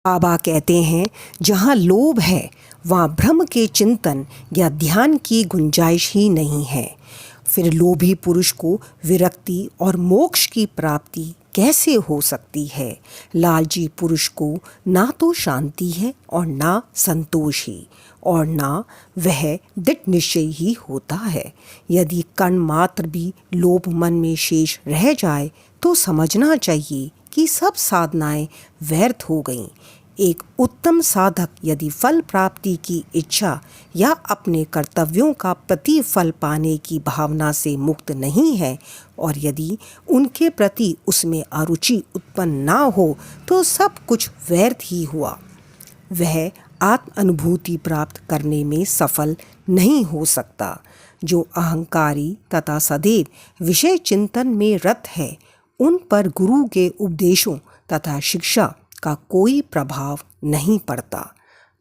बाबा कहते हैं, जहाँ लोभ है वहाँ ब्रह्म के चिंतन या ध्यान की गुंजाइश ही नहीं है। फिर लोभी पुरुष को विरक्ति और मोक्ष की प्राप्ति कैसे हो सकती है? लालची पुरुष को ना तो शांति है और ना संतोष ही, और ना वह दृढ़ निश्चय ही होता है। यदि कण मात्र भी लोभ मन में शेष रह जाए तो समझना चाहिए कि सब साधनाएं व्यर्थ हो गईं। एक उत्तम साधक यदि फल प्राप्ति की इच्छा या अपने कर्तव्यों का प्रतिफल पाने की भावना से मुक्त नहीं है, और यदि उनके प्रति उसमें अरुचि उत्पन्न ना हो, तो सब कुछ व्यर्थ ही हुआ। वह आत्म अनुभूति प्राप्त करने में सफल नहीं हो सकता। जो अहंकारी तथा सदैव विषय चिंतन में रत है, उन पर गुरु के उपदेशों तथा शिक्षा का कोई प्रभाव नहीं पड़ता।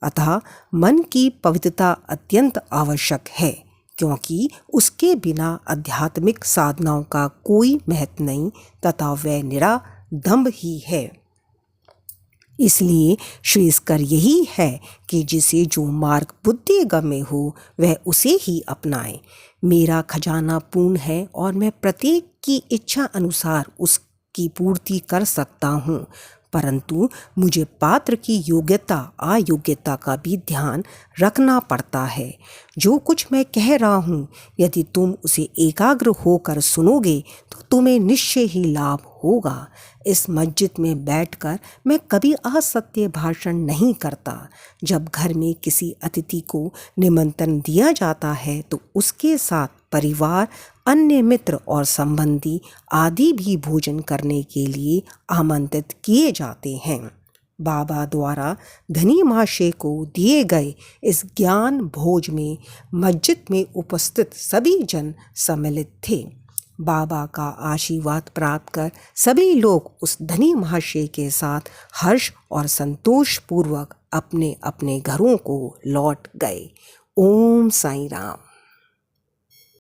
अतः मन की पवित्रता अत्यंत आवश्यक है, क्योंकि उसके बिना आध्यात्मिक साधनाओं का कोई महत्व नहीं तथा वह निरा दंभ ही है। इसलिए श्रेयस्कर यही है कि जिसे जो मार्ग बुद्धिगम्य हो वह उसे ही अपनाए। मेरा खजाना पूर्ण है और मैं प्रत्येक की इच्छा अनुसार उसकी पूर्ति कर सकता हूँ, परंतु मुझे पात्र की योग्यता अयोग्यता का भी ध्यान रखना पड़ता है। जो कुछ मैं कह रहा हूँ, यदि तुम उसे एकाग्र होकर सुनोगे तो तुम्हें निश्चय ही लाभ होगा। इस मस्जिद में बैठकर मैं कभी असत्य भाषण नहीं करता। जब घर में किसी अतिथि को निमंत्रण दिया जाता है तो उसके साथ परिवार, अन्य मित्र और संबंधी आदि भी भोजन करने के लिए आमंत्रित किए जाते हैं। बाबा द्वारा धनी महाशय को दिए गए इस ज्ञान भोज में मस्जिद में उपस्थित सभी जन सम्मिलित थे। बाबा का आशीर्वाद प्राप्त कर सभी लोग उस धनी महाशय के साथ हर्ष और संतोष पूर्वक अपने अपने घरों को लौट गए। ओम साईं राम।